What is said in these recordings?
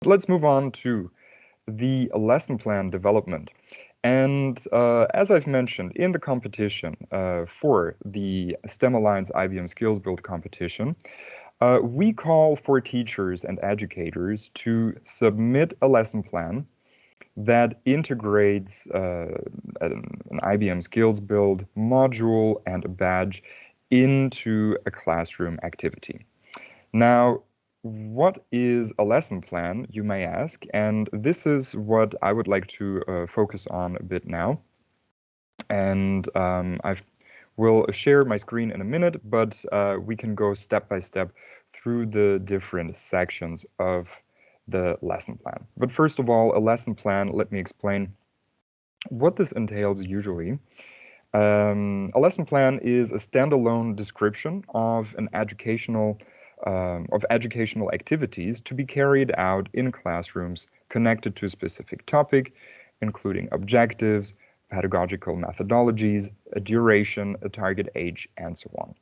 Let's move on to the lesson plan development. And as I've mentioned in the competition for the STEM Alliance IBM SkillsBuild competition, we call for teachers and educators to submit a lesson plan that integrates an IBM SkillsBuild module and a badge into a classroom activity. Now, what is a lesson plan, you may ask, and this is what I would like to focus on a bit now. And I will share my screen in a minute, but we can go step by step through the different sections of the lesson plan. But first of all, a lesson plan, let me explain what this entails usually. A lesson plan is a standalone description of an educational activities to be carried out in classrooms connected to a specific topic, including objectives, pedagogical methodologies, a duration, a target age, and so on.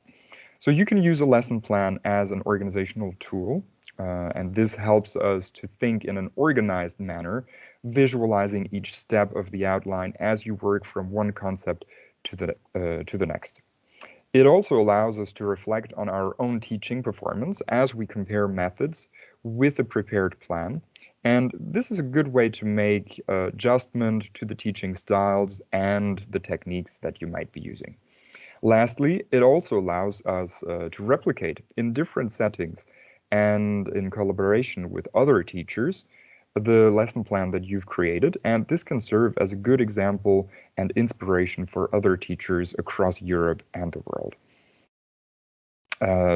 So you can use a lesson plan as an organizational tool, and this helps us to think in an organized manner, visualizing each step of the outline as you work from one concept to the next. It also allows us to reflect on our own teaching performance as we compare methods with a prepared plan. And this is a good way to make adjustment to the teaching styles and the techniques that you might be using. Lastly, it also allows us to replicate in different settings and in collaboration with other teachers the lesson plan that you've created, and this can serve as a good example and inspiration for other teachers across Europe and the world.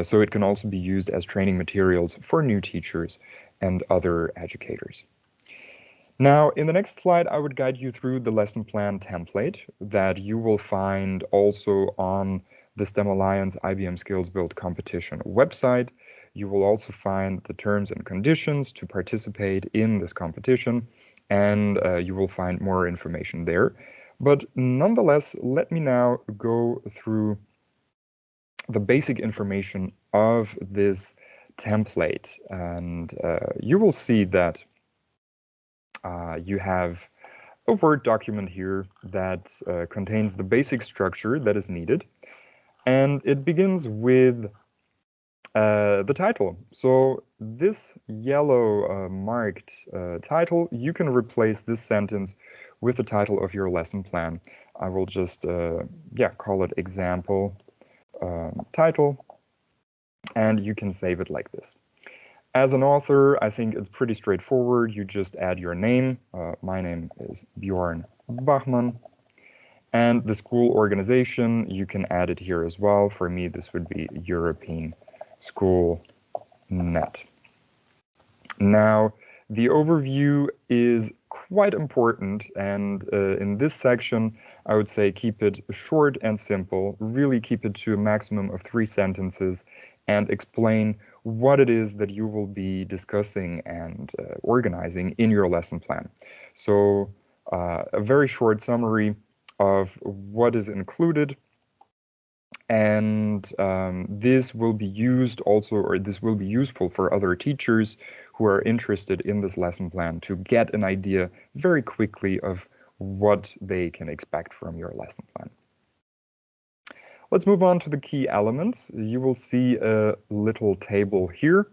So it can also be used as training materials for new teachers and other educators. Now, in the next slide, I would guide you through the lesson plan template that you will find also on the STEM Alliance IBM SkillsBuild competition website. You will also find the terms and conditions to participate in this competition, and you will find more information there. But nonetheless, let me now go through the basic information of this template, and you will see that you have a Word document here that contains the basic structure that is needed, and it begins with the title. So this yellow marked title, you can replace this sentence with the title of your lesson plan. I will just call it example title, and you can save it like this. As an author, I think it's pretty straightforward. You just add your name. My name is Bjorn Bachmann. And the school organization, you can add it here as well. For me, this would be European School Net. Now, the overview is quite important, and in this section, I would say keep it short and simple. Really keep it to a maximum of 3 sentences and explain what it is that you will be discussing and organizing in your lesson plan. So a very short summary of what is included, and this will be used also, or this will be useful for other teachers who are interested in this lesson plan to get an idea very quickly of what they can expect from your lesson plan. Let's move on to the key elements. You will see a little table here.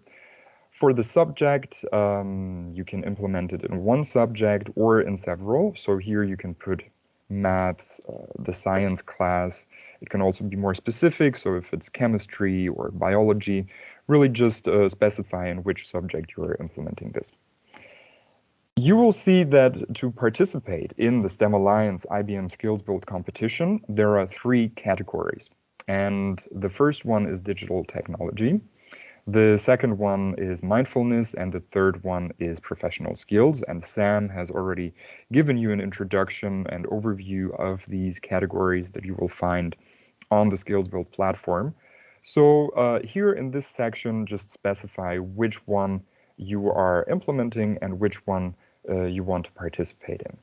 For the subject, you can implement it in one subject or in several. So here you can put maths, the science class. It can also be more specific, so if it's chemistry or biology, really just specify in which subject you are implementing this. You will see that to participate in the STEM Alliance IBM SkillsBuild competition, there are 3 categories. And the first one is digital technology. The second one is mindfulness, and the third one is professional skills. And Sam has already given you an introduction and overview of these categories that you will find on the SkillsBuild platform. So here in this section, just specify which one you are implementing and which one you want to participate in.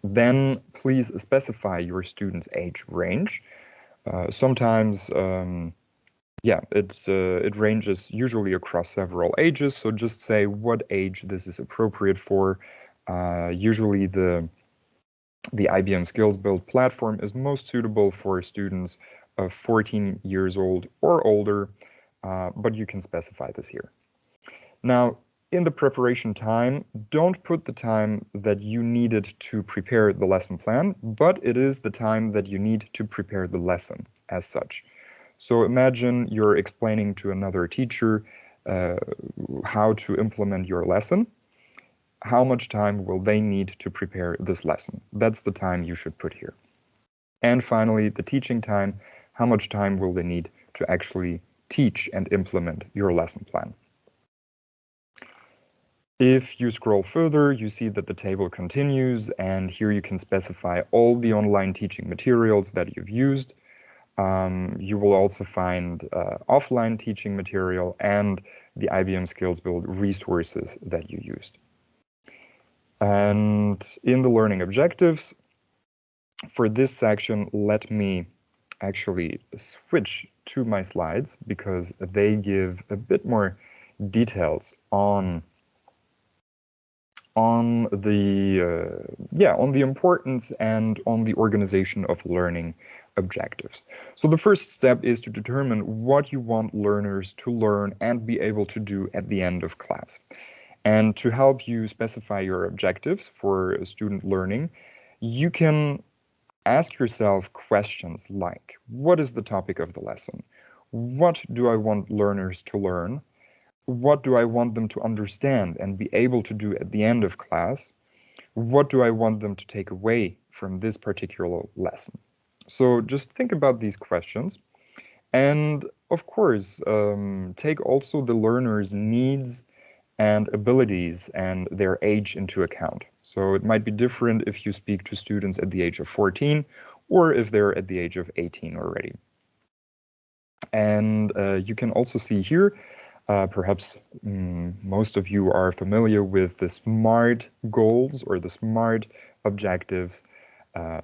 Then please specify your student's age range. Sometimes yeah, it ranges usually across several ages. So just say what age this is appropriate for. Usually the IBM SkillsBuild platform is most suitable for students of 14 years old or older, but you can specify this here. Now, in the preparation time, don't put the time that you needed to prepare the lesson plan, but it is the time that you need to prepare the lesson as such. So imagine you're explaining to another teacher uh, how to implement your lesson. How much time will they need to prepare this lesson? That's the time you should put here. And finally, the teaching time. How much time will they need to actually teach and implement your lesson plan? If you scroll further, you see that the table continues, and here you can specify all the online teaching materials that you've used. You will also find offline teaching material and the IBM SkillsBuild resources that you used. And in the learning objectives, for this section, let me actually switch to my slides because they give a bit more details on the importance and on the organization of learning objectives. So the first step is to determine what you want learners to learn and be able to do at the end of class. And to help you specify your objectives for student learning, you can ask yourself questions like, what is the topic of the lesson? What do I want learners to learn? What do I want them to understand and be able to do at the end of class? What do I want them to take away from this particular lesson? So just think about these questions. And of course, take also the learner's needs and abilities and their age into account. So it might be different if you speak to students at the age of 14 or if they're at the age of 18 already. And you can also see here, perhaps most of you are familiar with the SMART goals or the SMART objectives.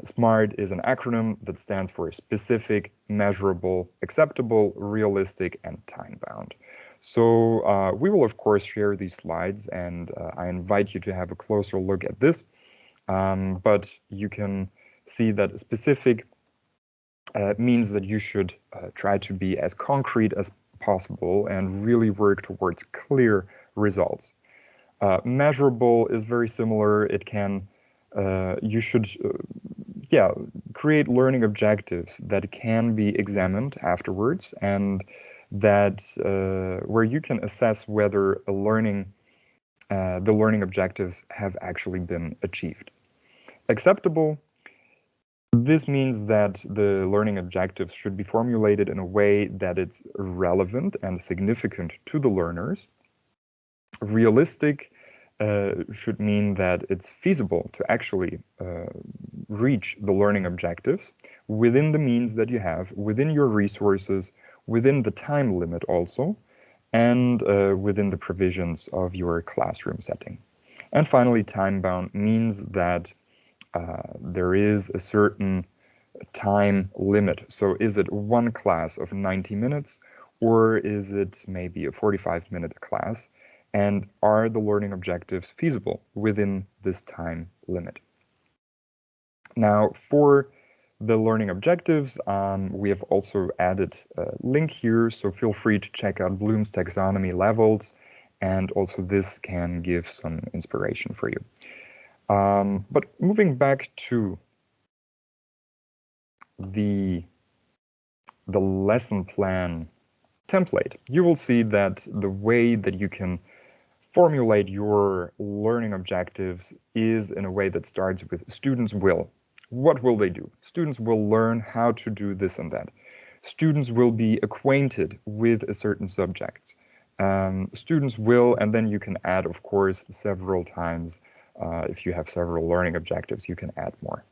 SMART is an acronym that stands for specific, measurable, acceptable, realistic, and time-bound. So we will, of course, share these slides, and I invite you to have a closer look at this. But you can see that specific means that you should try to be as concrete as possible and really work towards clear results. Measurable is very similar. It can, you should, create learning objectives that can be examined afterwards and that where you can assess whether the learning objectives have actually been achieved. Acceptable. This means that the learning objectives should be formulated in a way that it's relevant and significant to the learners. Realistic should mean that it's feasible to actually reach the learning objectives within the means that you have, within your resources, within the time limit also, and within the provisions of your classroom setting. And finally, time-bound means that there is a certain time limit. So is it one class of 90 minutes or is it maybe a 45-minute class? And are the learning objectives feasible within this time limit? Now, for the learning objectives, we have also added a link here, so feel free to check out Bloom's taxonomy levels, and also this can give some inspiration for you. But moving back to the lesson plan template, you will see that the way that you can formulate your learning objectives is in a way that starts with students will. What will they do? Students will learn how to do this and that. Students will be acquainted with a certain subject. Students will, and then you can add, of course, several times. If you have several learning objectives, you can add more.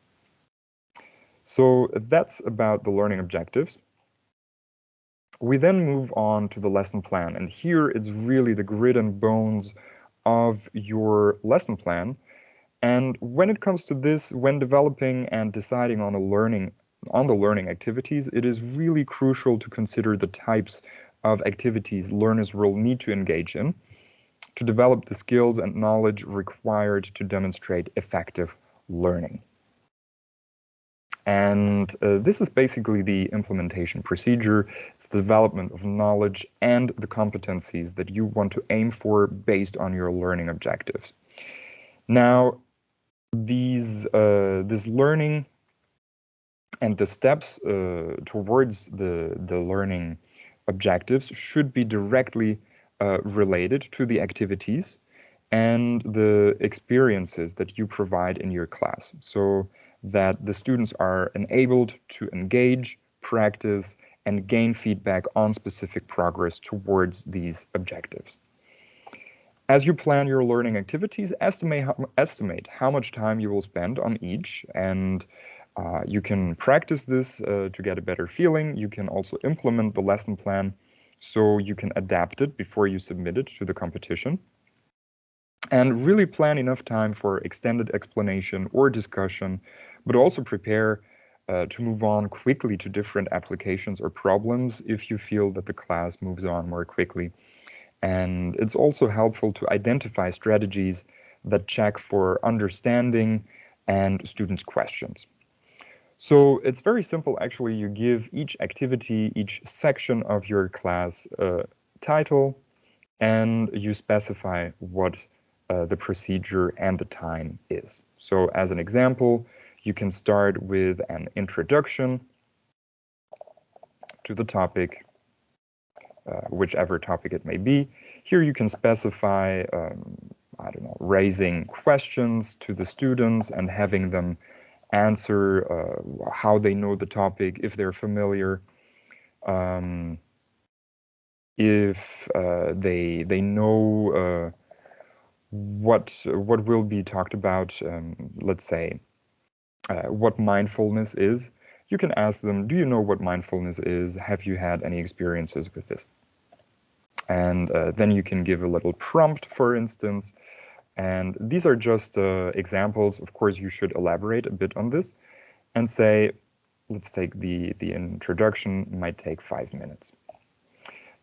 So that's about the learning objectives. We then move on to the lesson plan, and here it's really the grit and bones of your lesson plan. And when it comes to this, when developing and deciding on a learning on the learning activities, it is really crucial to consider the types of activities learners will need to engage in to develop the skills and knowledge required to demonstrate effective learning. And this is basically the implementation procedure. It's the development of knowledge and the competencies that you want to aim for based on your learning objectives. Now, this learning and the steps towards the learning objectives should be directly related to the activities and the experiences that you provide in your class, so that the students are enabled to engage, practice, and gain feedback on specific progress towards these objectives. As you plan your learning activities, estimate how much time you will spend on each, and you can practice this to get a better feeling. You can also implement the lesson plan so you can adapt it before you submit it to the competition. And really plan enough time for extended explanation or discussion, but also prepare to move on quickly to different applications or problems if you feel that the class moves on more quickly. And it's also helpful to identify strategies that check for understanding and students' questions. So it's very simple, actually. You give each activity, each section of your class a title, and you specify what the procedure and the time is. So as an example, you can start with an introduction to the topic, whichever topic it may be. Here you can specify, I don't know, raising questions to the students and having them answer how they know the topic, if they're familiar, if they know what will be talked about, let's say, what mindfulness is. You can ask them, do you know what mindfulness is? Have you had any experiences with this? And then you can give a little prompt, for instance. And these are just examples. Of course, you should elaborate a bit on this and say, let's take the introduction, might take 5 minutes.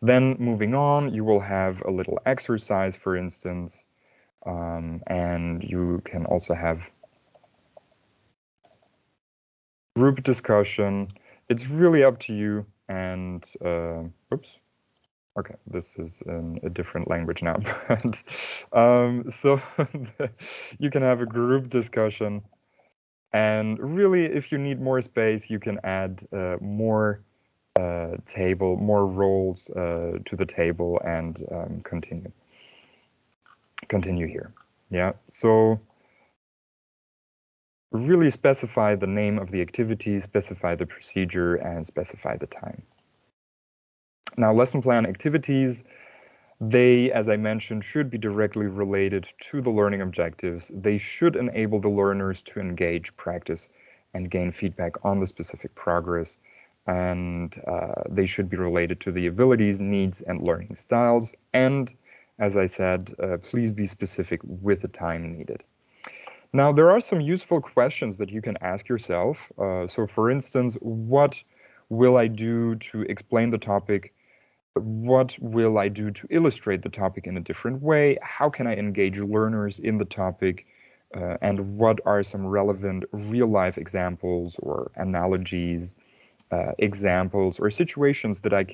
Then moving on, you will have a little exercise, for instance, and you can also have group discussion. It's really up to you. And oops, okay, this is in a different language now. But so you can have a group discussion, and really, if you need more space, you can add more roles to the table, and continue here. Yeah, so really specify the name of the activity, specify the procedure, and specify the time. Now, lesson plan activities, they, as I mentioned, should be directly related to the learning objectives. They should enable the learners to engage, practice, and gain feedback on the specific progress. And they should be related to the abilities, needs, and learning styles. And as I said, please be specific with the time needed. Now, there are some useful questions that you can ask yourself. So for instance, what will I do to explain the topic? What will I do to illustrate the topic in a different way? How can I engage learners in the topic? And what are some relevant real-life examples or analogies, examples or situations that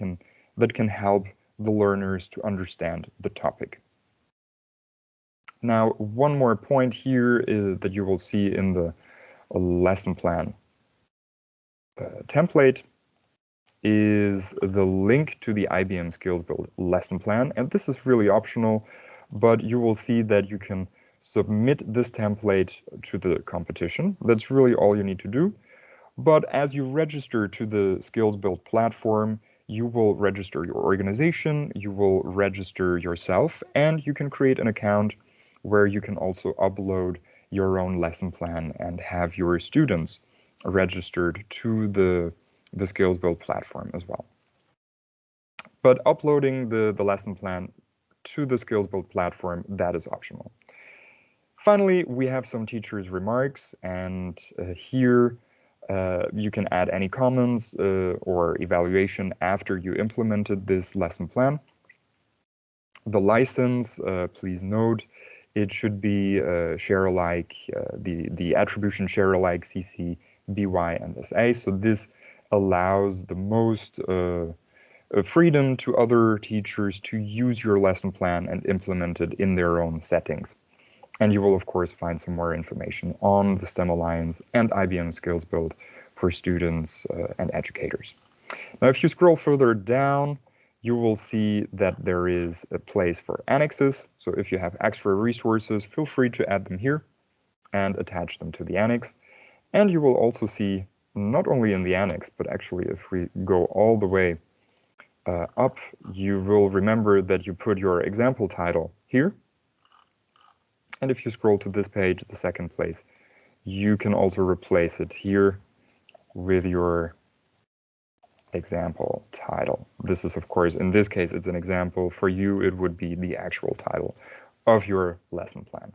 can help the learners to understand the topic? Now, one more point here is that you will see in the lesson plan template is the link to the IBM SkillsBuild lesson plan. And this is really optional, but you will see that you can submit this template to the competition. That's really all you need to do. But as you register to the SkillsBuild platform, you will register your organization, you will register yourself, and you can create an account where you can also upload your own lesson plan and have your students registered to the SkillsBuild platform as well. But uploading the lesson plan to the SkillsBuild platform, that is optional. Finally, we have some teachers' remarks, and here You can add any comments or evaluation after you implemented this lesson plan. The license, please note, it should be share-alike, the attribution share-alike CC, BY, and SA. So this allows the most freedom to other teachers to use your lesson plan and implement it in their own settings. And you will, of course, find some more information on the STEM Alliance and IBM SkillsBuild for students and educators. Now, if you scroll further down, you will see that there is a place for annexes. So if you have extra resources, feel free to add them here and attach them to the annex. And you will also see, not only in the annex, but actually if we go all the way up, you will remember that you put your example title here. And if you scroll to this page, the second place, you can also replace it here with your example title. This is, of course, in this case, it's an example. For you, it would be the actual title of your lesson plan.